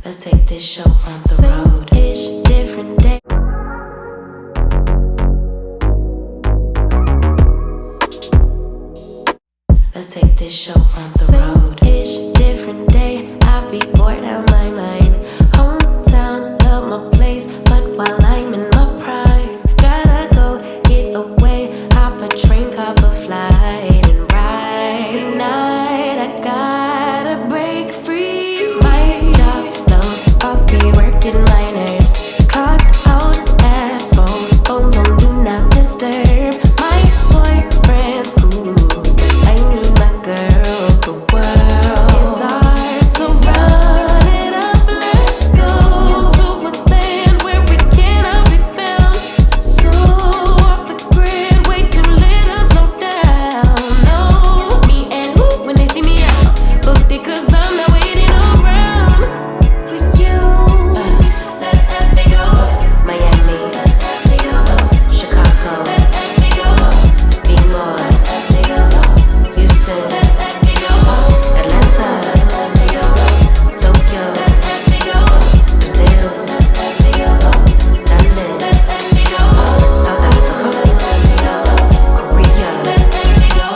Let's take this show on the road. Same-ish, different day. Let's take this show on the road. Same-ish, different day. I be bored out my mind. Hometown, love my place, but while I'm in my prime, gotta go get away. Hop a train, cop a flight, and ride. Tonight I gotta break free. My job, those boss be working my nerves. Clock out at phone on do not disturb. My boyfriend's cool. I need my girls. The world is ours, so run it up. Let's go to a land where we cannot be found. So off the grid, way too lit, us no down. No, me and who when they see me out, booked it 'cause I'm not waiting around for you. Let's have me go Miami. Let's have me go Chicago. Let's have me go be more. Let's have me go Houston. Let's have me go Atlanta. Let's have me go Tokyo. Let's have me go Brazil. Let's have me go London. Let's have me go South Africa. Let's have me go Korea. Let's have me go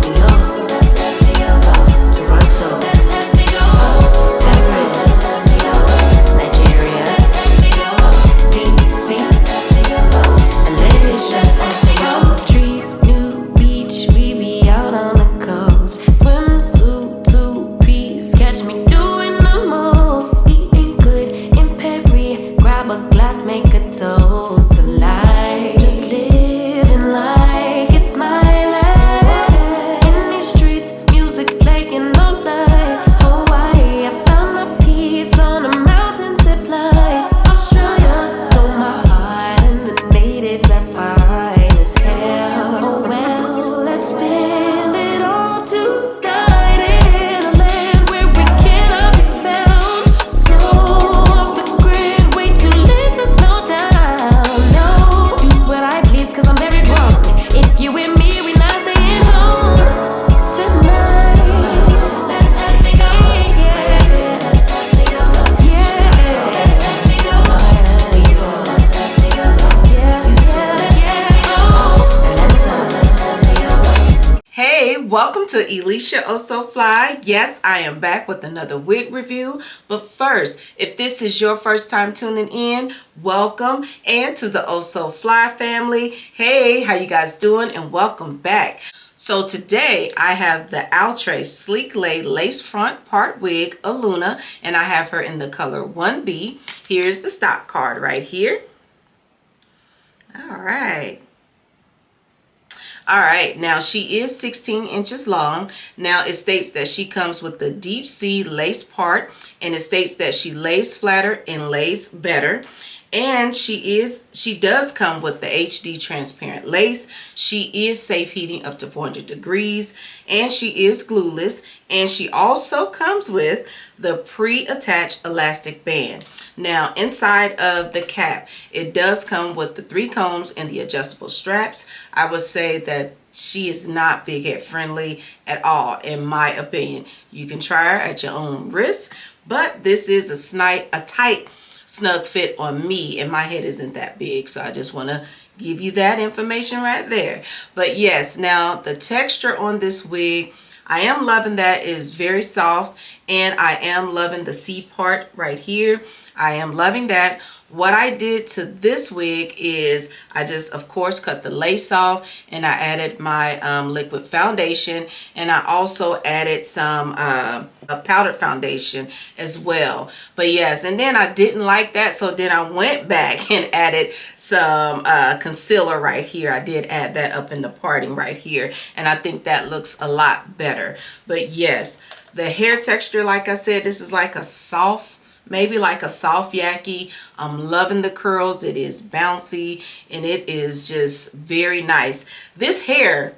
New York. Let's have me go Toronto. Let's have me go Paris. Let's have me go Nigeria. Let's have me go DC. Let's have me go Elicia. Let's have me go trees, new beach, we be out on the coast. Swimsuit, two-piece, catch me doing the most. Eating good in Perry, grab a glass, make a toast to life. Just living like it's my life. In these streets, music playing all night. Hawaii, I found my peace on a mountain zip line. Australia stole my heart, and the natives are fine as hell. Oh well, let's spend it all tonight in a land where we cannot be found. So off the grid, way too late to slow down. No, do what I please 'cause I'm very grown. If you with me, we not staying home tonight. Let's have me go. Let's have me go. Yeah. Let's have me go. Let's have me go. Yeah. Houston. Let's have me go. Atlanta. Let's have me go. Hey, welcome to Elicia Oh So Fly. Yes, I am back with another wig review. But first, if this is your first time tuning in, welcome, and to the Oh So Fly family. Hey, how you guys doing? And welcome back. So today I have the Outre Sleeklay lace front part wig, Aluna, and I have her in the color 1B. Here's the stock card right here. All right. All right, now she is 16 inches long. Now it states that she comes with the deep C lace part, and it states that she lays flatter and lays better. And she does come with the HD transparent lace. She is safe heating up to 400 degrees, and she is glueless. And she also comes with the pre-attached elastic band. Now inside of the cap, it does come with the 3 combs and the adjustable straps. I would say that she is not big head friendly at all, in my opinion. You can try her at your own risk, but this is a tight snug fit on me, and my head isn't that big, so I just want to give you that information right there. But yes, now the texture on this wig, I am loving that. It is very soft, and I am loving the C part right here. I am loving that. What I did to this wig is I just, of course, cut the lace off, and I added my liquid foundation, and I also added some a powdered foundation as well. But yes, and then I didn't like that, so then I went back and added some concealer right here. I did add that up in the parting right here, and I think that looks a lot better. But yes, the hair texture, like I said, this is like a soft, maybe like a soft yaki. I'm loving the curls. It is bouncy, and it is just very nice. This hair,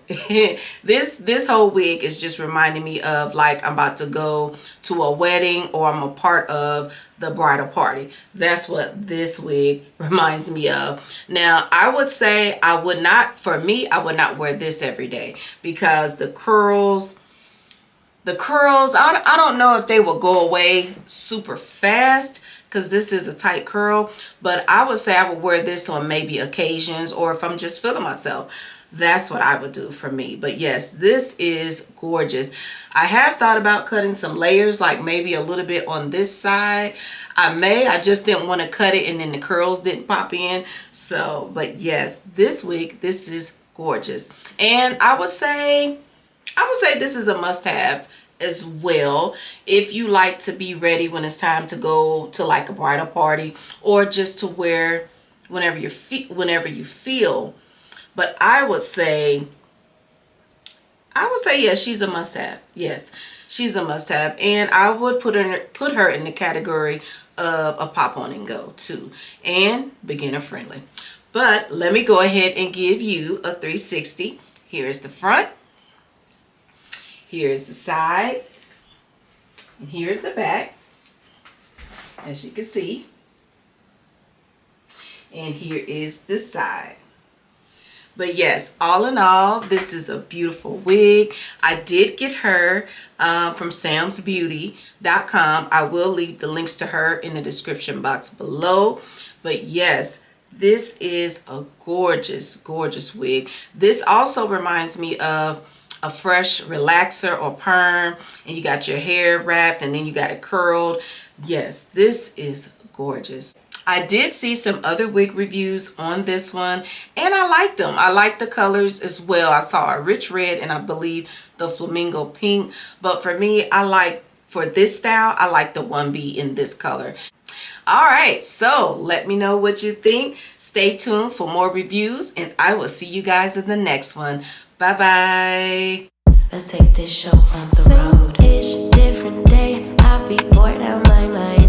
this whole wig is just reminding me of like I'm about to go to a wedding, or I'm a part of the bridal party. That's what this wig reminds me of. Now, I would say I would not wear this every day, because the curls The curls, I don't know if they will go away super fast because this is a tight curl, but I would say I would wear this on maybe occasions, or if I'm just feeling myself. That's what I would do for me. But yes, this is gorgeous. I have thought about cutting some layers, like maybe a little bit on this side. I just didn't want to cut it and then the curls didn't pop in. So, but yes, this wig, this is gorgeous. And I would say this is a must-have as well if you like to be ready when it's time to go to like a bridal party, or just to wear whenever you feel. But I would say yes, she's a must-have. Yes, she's a must-have, and I would put her in the category of a pop on and go too, and beginner friendly. But let me go ahead and give you a 360. Here's the front. Here's the side, and here's the back, as you can see. And here is the side. But yes, all in all, this is a beautiful wig. I did get her from samsbeauty.com. I will leave the links to her in the description box below. But yes, this is a gorgeous, gorgeous wig. This also reminds me of a fresh relaxer or perm, and you got your hair wrapped and then you got it curled. Yes, this is gorgeous. I did see some other wig reviews on this one, and I liked them. I like the colors as well. I saw a rich red and I believe the flamingo pink, but for me, for this style, I like the 1B in this color. All right, so let me know what you think. Stay tuned for more reviews, and I will see you guys in the next one. Bye-bye. Let's take this show on the road. Same-ish, different day. I be bored out my mind.